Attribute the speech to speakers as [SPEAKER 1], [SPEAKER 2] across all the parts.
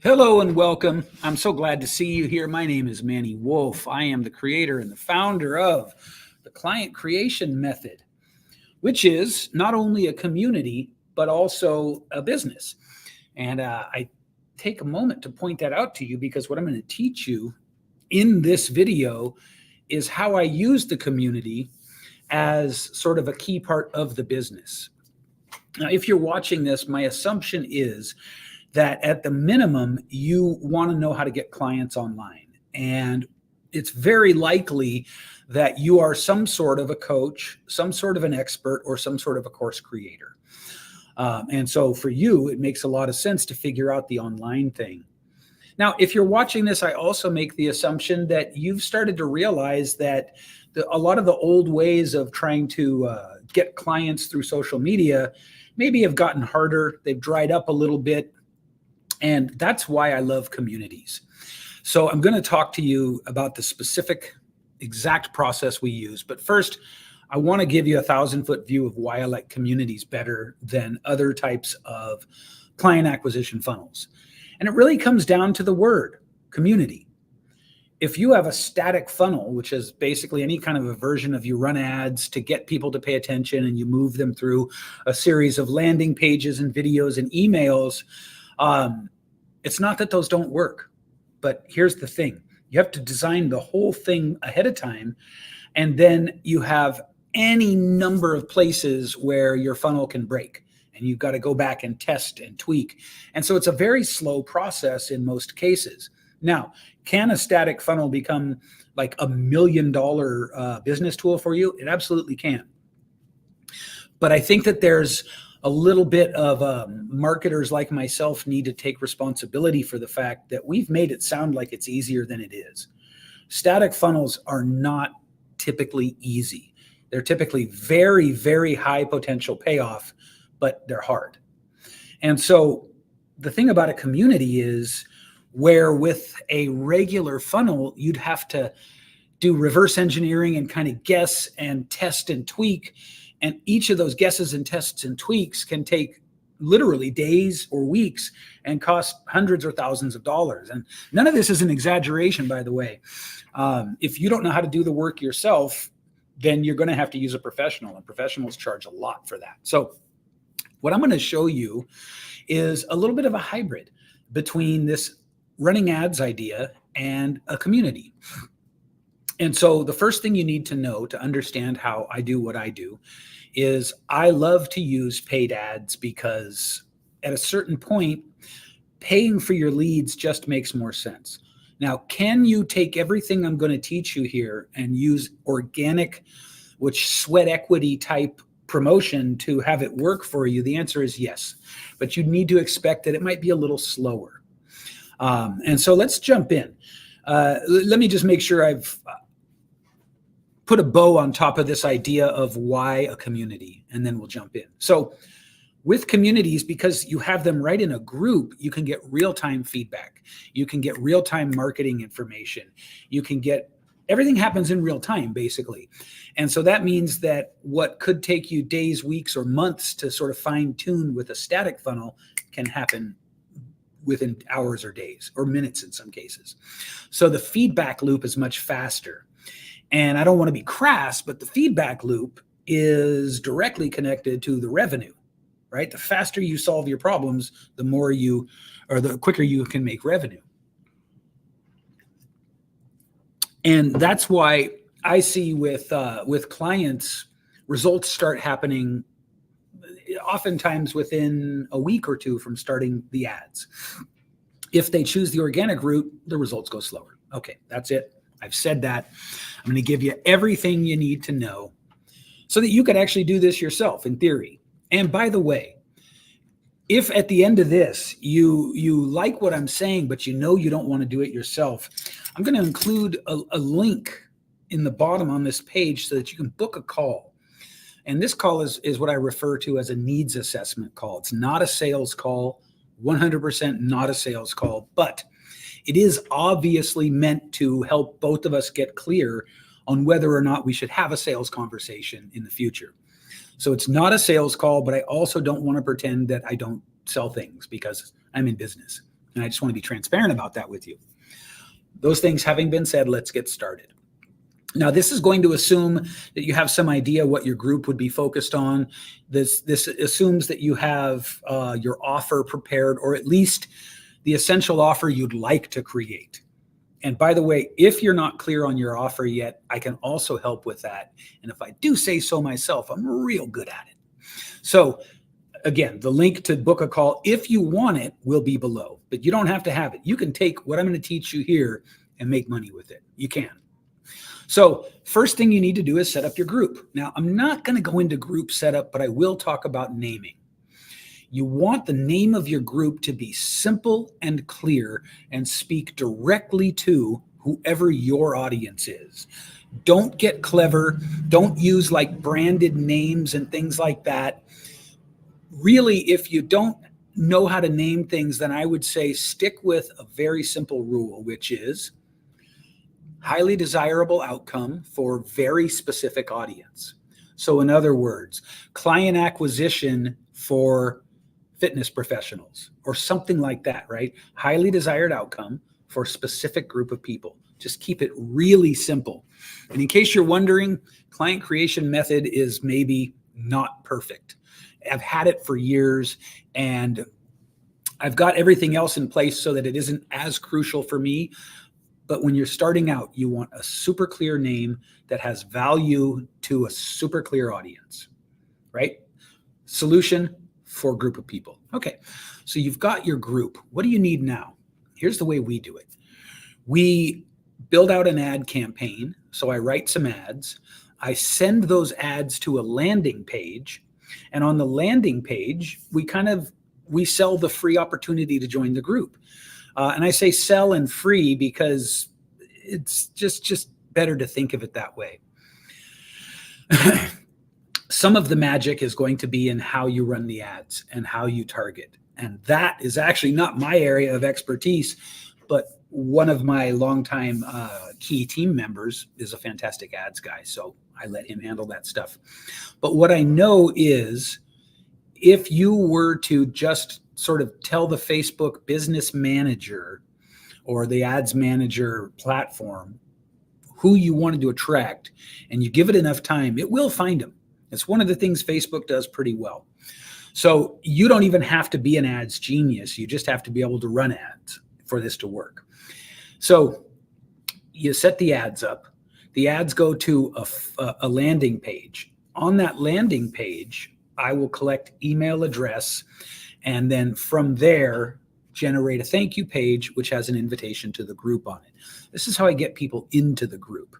[SPEAKER 1] Hello and welcome. I'm so glad to see you here. My name is Manny Wolf. I am the creator and the founder of the Client Creation Method, which is not only a community, but also a business. And I take a moment to point that out to you because what I'm going to teach you in this video is how I use the community as sort of a key part of the business. Now, if you're watching this, my assumption is that at the minimum, you want to know how to get clients online. And it's very likely that you are some sort of a coach, some sort of an expert, or some sort of a course creator. And so for you, it makes a lot of sense to figure out the online thing. Now, if you're watching this, I also make the assumption that you've started to realize that a lot of the old ways of trying to get clients through social media maybe have gotten harder. They've dried up a little bit. And that's why I love communities. So I'm going to talk to you about the specific exact process we use. But first, I want to give you a 1,000-foot view of why I like communities better than other types of client acquisition funnels. And it really comes down to the word community. If you have a static funnel, which is basically any kind of a version of you run ads to get people to pay attention and you move them through a series of landing pages and videos and emails, it's not that those don't work, but here's the thing. You have to design the whole thing ahead of time, and then you have any number of places where your funnel can break, and you've got to go back and test and tweak. And so it's a very slow process in most cases. Now, can a static funnel become like $1 million business tool for you? It absolutely can. But I think that there's a little bit of marketers like myself need to take responsibility for the fact that we've made it sound like it's easier than it is. Static funnels are not typically easy. They're typically very, very high potential payoff, but they're hard. And so the thing about a community is where with a regular funnel, you'd have to do reverse engineering and kind of guess and test and tweak. And each of those guesses and tests and tweaks can take literally days or weeks and cost hundreds or thousands of dollars. And none of this is an exaggeration, by the way. If you don't know how to do the work yourself, then you're going to have to use a professional, and professionals charge a lot for that. So what I'm going to show you is a little bit of a hybrid between this running ads idea and a community. And so the first thing you need to know to understand how I do what I do is I love to use paid ads because at a certain point, paying for your leads just makes more sense. Now, can you take everything I'm going to teach you here and use organic, which sweat equity type promotion to have it work for you? The answer is yes, but you need to expect that it might be a little slower. And so let's jump in. Let me just make sure I've put a bow on top of this idea of why a community, and then we'll jump in. So with communities, because you have them right in a group, you can get real-time feedback. You can get real-time marketing information. You can get, everything happens in real time, basically. And so that means that what could take you days, weeks, or months to sort of fine tune with a static funnel can happen within hours or days or minutes in some cases. So the feedback loop is much faster. And I don't want to be crass, but the feedback loop is directly connected to the revenue, right? The faster you solve your problems, the more you, or the quicker you can make revenue. And that's why I see with clients, results start happening oftentimes within a week or two from starting the ads. If they choose the organic route, the results go slower. Okay, that's it. I've said that. I'm going to give you everything you need to know so that you could actually do this yourself in theory. And by the way, if at the end of this, you like what I'm saying, but you know you don't want to do it yourself, I'm going to include a link in the bottom on this page so that you can book a call. And this call is what I refer to as a needs assessment call. It's not a sales call, 100% not a sales call, but it is obviously meant to help both of us get clear on whether or not we should have a sales conversation in the future. So it's not a sales call, but I also don't want to pretend that I don't sell things because I'm in business. And I just want to be transparent about that with you. Those things having been said, let's get started. Now, this is going to assume that you have some idea what your group would be focused on. This assumes that you have your offer prepared, or at least the essential offer you'd like to create. And by the way, if you're not clear on your offer yet, I can also help with that. And if I do say so myself, I'm real good at it. So again, the link to book a call, if you want it, will be below, but you don't have to have it. You can take what I'm going to teach you here and make money with it. You can. So first thing you need to do is set up your group. Now, I'm not going to go into group setup, but I will talk about naming. You want the name of your group to be simple and clear and speak directly to whoever your audience is. Don't get clever. Don't use like branded names and things like that. Really, if you don't know how to name things, then I would say stick with a very simple rule, which is highly desirable outcome for very specific audience. So in other words, client acquisition for fitness professionals or something like that, right? Highly desired outcome for a specific group of people. Just keep it really simple. And in case you're wondering, client creation method is maybe not perfect. I've had it for years and I've got everything else in place so that it isn't as crucial for me. But when you're starting out, you want a super clear name that has value to a super clear audience, right? Solution for a group of people. Okay, so you've got your group. What do you need now? Here's the way we do it. We build out an ad campaign. So I write some ads. I send those ads to a landing page. And on the landing page, we sell the free opportunity to join the group. And I say sell and free because it's just better to think of it that way. Some of the magic is going to be in how you run the ads and how you target. And that is actually not my area of expertise, but one of my longtime key team members is a fantastic ads guy. So I let him handle that stuff. But what I know is if you were to just sort of tell the Facebook business manager or the ads manager platform who you wanted to attract and you give it enough time, it will find them. It's one of the things Facebook does pretty well. So you don't even have to be an ads genius. You just have to be able to run ads for this to work. So you set the ads up. The ads go to a landing page. On that landing page, I will collect email address and then from there generate a thank you page, which has an invitation to the group on it. This is how I get people into the group.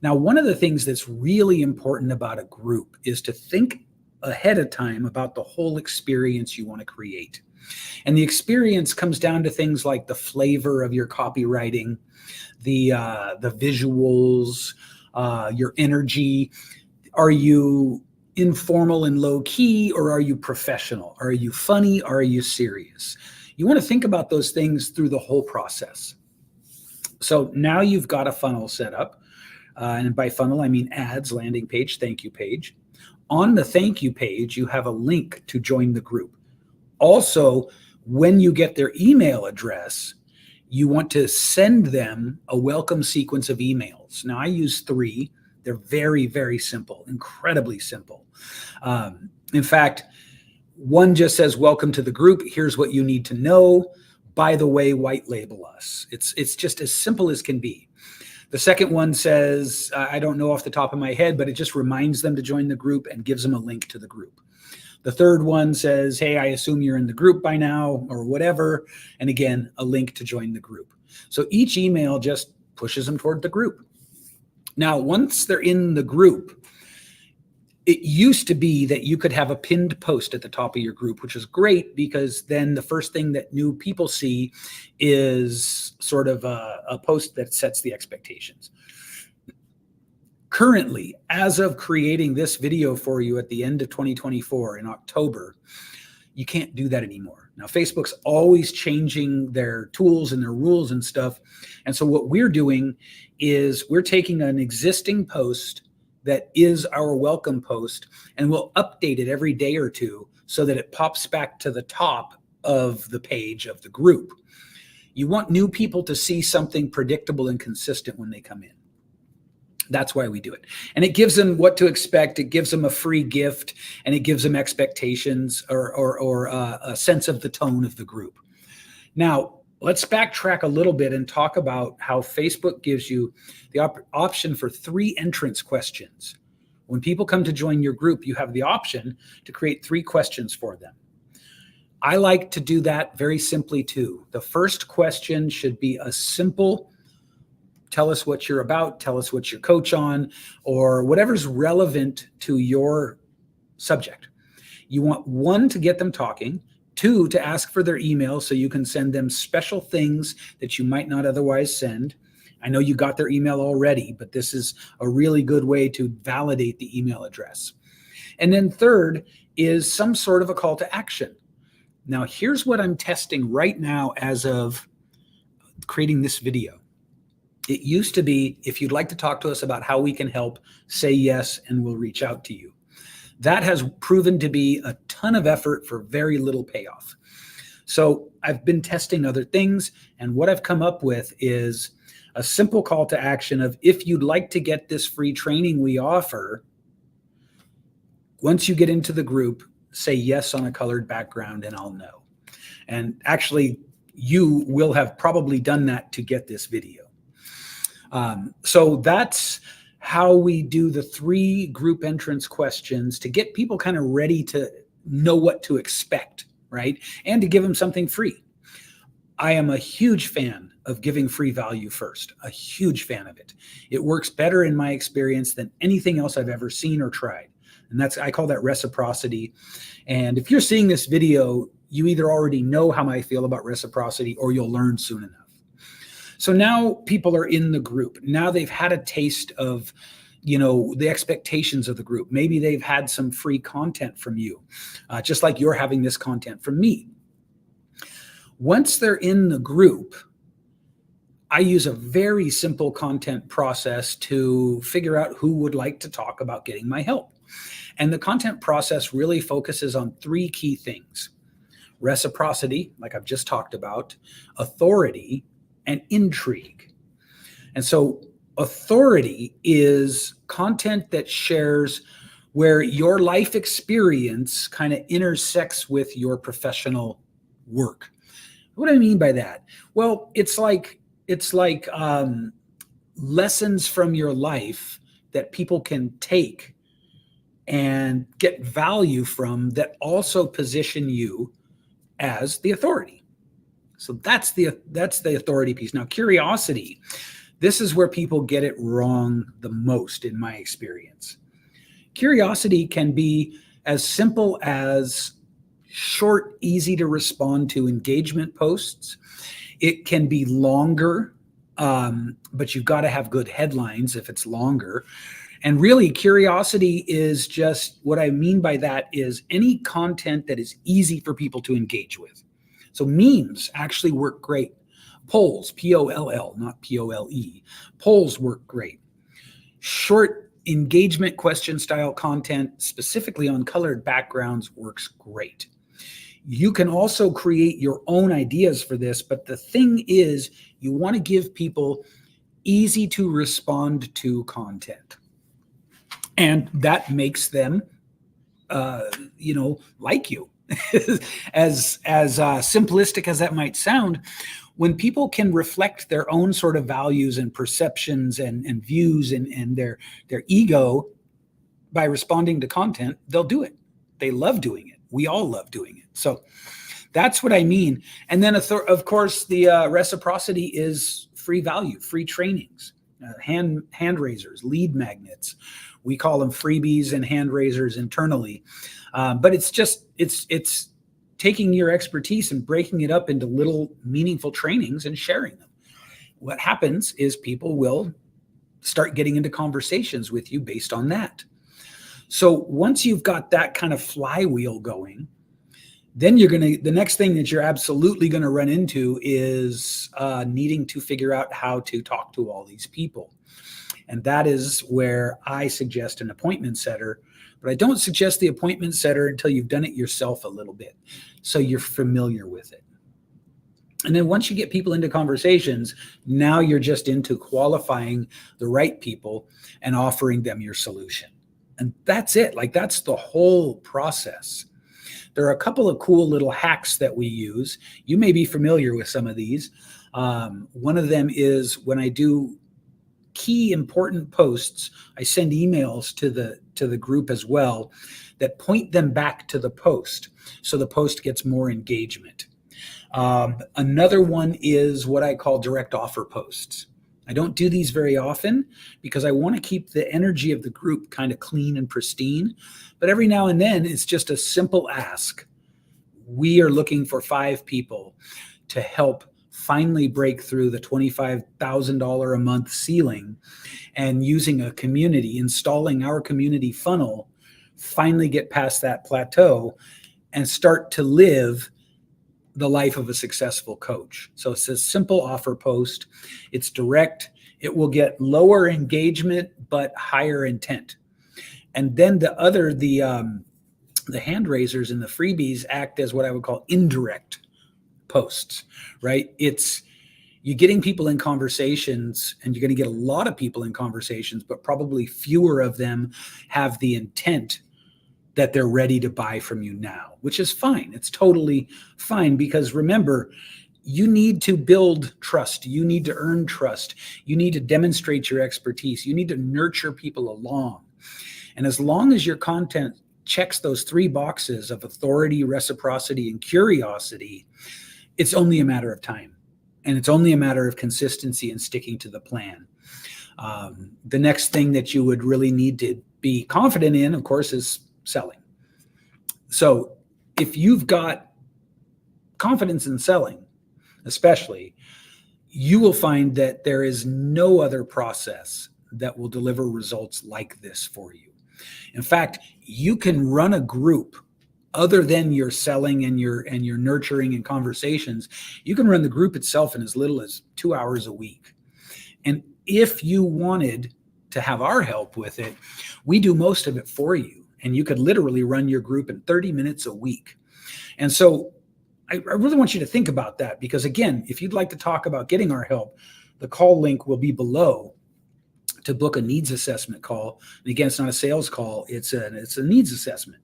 [SPEAKER 1] Now, one of the things that's really important about a group is to think ahead of time about the whole experience you want to create. And the experience comes down to things like the flavor of your copywriting, the visuals, your energy. Are you informal and low key, or are you professional? Are you funny? Or are you serious? You want to think about those things through the whole process. So now you've got a funnel set up. And by funnel, I mean ads, landing page, thank you page. On the thank you page, you have a link to join the group. Also, when you get their email address, you want to send them a welcome sequence of emails. Now, I use 3. They're very, very simple, incredibly simple. In fact, one just says, welcome to the group. Here's what you need to know. By the way, white label us. It's just as simple as can be. The second one says, I don't know off the top of my head, but it just reminds them to join the group and gives them a link to the group. The third one says, hey, I assume you're in the group by now or whatever. And again, a link to join the group. So each email just pushes them toward the group. Now, once they're in the group, it used to be that you could have a pinned post at the top of your group, which is great because then the first thing that new people see is sort of a post that sets the expectations. Currently, as of creating this video for you at the end of 2024 in October, you can't do that anymore. Now, Facebook's always changing their tools and their rules and stuff. And so what we're doing is we're taking an existing post that is our welcome post and we'll update it every day or two so that it pops back to the top of the page of the group. You want new people to see something predictable and consistent when they come in. That's why we do it. And it gives them what to expect. It gives them a free gift, and it gives them expectations or a sense of the tone of the group. Now, let's backtrack a little bit and talk about how Facebook gives you the option for 3 entrance questions. When people come to join your group, you have the option to create 3 questions for them. I like to do that very simply too. The first question should be a simple, tell us what you're about, tell us what you're coach on, or whatever's relevant to your subject. You want 1 to get them talking, 2 to ask for their email so you can send them special things that you might not otherwise send. I know you got their email already, but this is a really good way to validate the email address. And then 3rd is some sort of a call to action. Now, here's what I'm testing right now as of creating this video. It used to be, if you'd like to talk to us about how we can help, say yes, and we'll reach out to you. That has proven to be a ton of effort for very little payoff. So I've been testing other things, and what I've come up with is a simple call to action of, if you'd like to get this free training we offer, once you get into the group, say yes on a colored background and I'll know. And actually, you will have probably done that to get this video. So that's how we do the 3 group entrance questions to get people kind of ready to know what to expect, right? And to give them something free. I am a huge fan of giving free value first, a huge fan of it. It works better in my experience than anything else I've ever seen or tried. And I call that reciprocity. And if you're seeing this video, you either already know how I feel about reciprocity or you'll learn soon enough. So now people are in the group. Now they've had a taste of, the expectations of the group. Maybe they've had some free content from you, just like you're having this content from me. Once they're in the group, I use a very simple content process to figure out who would like to talk about getting my help. And the content process really focuses on 3 key things: reciprocity, like I've just talked about, authority, and intrigue. And so authority is content that shares where your life experience kind of intersects with your professional work. What do I mean by that? Well, it's like lessons from your life that people can take and get value from, that also position you as the authority. So that's the authority piece. Now, curiosity, this is where people get it wrong the most in my experience. Curiosity can be as simple as short, easy to respond to engagement posts. It can be longer, but you've got to have good headlines if it's longer. And really, curiosity is just, what I mean by that is any content that is easy for people to engage with. So memes actually work great. Polls, P-O-L-L, not P-O-L-E. Polls work great. Short engagement question style content, specifically on colored backgrounds, works great. You can also create your own ideas for this, but the thing is, you want to give people easy to respond to content. And that makes them, like you. as simplistic as that might sound, when people can reflect their own sort of values and perceptions and views and their ego by responding to content, they'll do it. They love doing it. We all love doing it. So that's what I mean. And then, of course, the reciprocity is free value, free trainings, hand raisers, lead magnets. We call them freebies and hand raisers internally. But it's taking your expertise and breaking it up into little meaningful trainings and sharing them. What happens is people will start getting into conversations with you based on that. So once you've got that kind of flywheel going, then the next thing that you're absolutely going to run into is needing to figure out how to talk to all these people. And that is where I suggest an appointment setter, but I don't suggest the appointment setter until you've done it yourself a little bit, so you're familiar with it. And then once you get people into conversations, now you're just into qualifying the right people and offering them your solution. And that's it. Like, that's the whole process. There are a couple of cool little hacks that we use. You may be familiar with some of these. One of them is when I do key important posts, I send emails to the group as well that point them back to the post, so the post gets more engagement. Another one is what I call direct offer posts. I don't do these very often because I want to keep the energy of the group kind of clean and pristine. But every now and then, it's just a simple ask. We are looking for 5 people to help finally break through the $25,000 a month ceiling, and using a community, installing our community funnel, finally get past that plateau and start to live the life of a successful coach. So it's a simple offer post. It's direct. It will get lower engagement, but higher intent. And then the hand raisers and the freebies act as what I would call indirect posts, right? It's you're getting people in conversations, and you're going to get a lot of people in conversations, but probably fewer of them have the intent that they're ready to buy from you now, which is fine. It's totally fine, because remember, you need to build trust. You need to earn trust. You need to demonstrate your expertise. You need to nurture people along. And as long as your content checks those 3 boxes of authority, reciprocity, and curiosity, it's only a matter of time. And it's only a matter of consistency and sticking to the plan. The next thing that you would really need to be confident in, of course, is selling. So if you've got confidence in selling, especially, you will find that there is no other process that will deliver results like this for you. In fact, you can run a group other than your selling and your nurturing and conversations. You can run the group itself in as little as 2 hours a week. And if you wanted to have our help with it, we do most of it for you. And you could literally run your group in 30 minutes a week. And so I really want you to think about that, because again, if you'd like to talk about getting our help, the call link will be below to book a needs assessment call. And again, it's not a sales call. It's a needs assessment.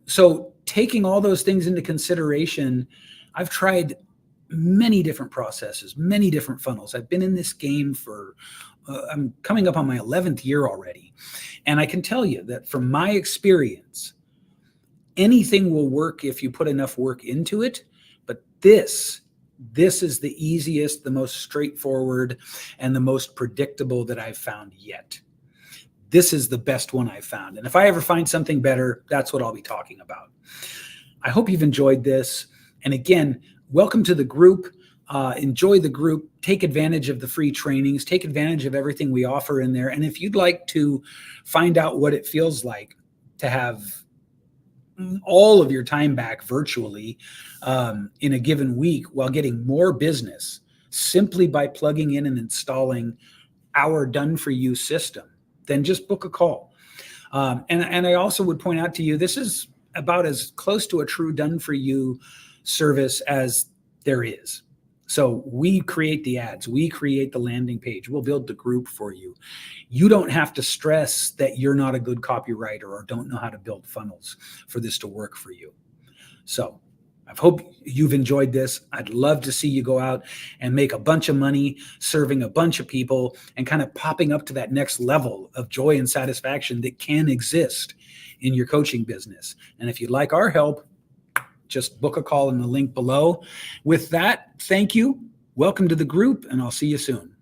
[SPEAKER 1] So taking all those things into consideration, I've tried many different processes, many different funnels. I've been in this game for, I'm coming up on my 11th year already. And I can tell you that from my experience, anything will work if you put enough work into it. But this is the easiest, the most straightforward, and the most predictable that I've found yet. This is the best one I've found. And if I ever find something better, that's what I'll be talking about. I hope you've enjoyed this. And again, welcome to the group. Enjoy the group. Take advantage of the free trainings. Take advantage of everything we offer in there. And if you'd like to find out what it feels like to have all of your time back virtually in a given week while getting more business simply by plugging in and installing our done-for-you system, then just book a call. And I also would point out to you, this is about as close to a true done-for-you service as there is. So we create the ads, we create the landing page, we'll build the group for you. You don't have to stress that you're not a good copywriter or don't know how to build funnels for this to work for you. So I hope you've enjoyed this. I'd love to see you go out and make a bunch of money serving a bunch of people and kind of popping up to that next level of joy and satisfaction that can exist in your coaching business. And if you'd like our help, just book a call in the link below. With that, thank you. Welcome to the group, and I'll see you soon.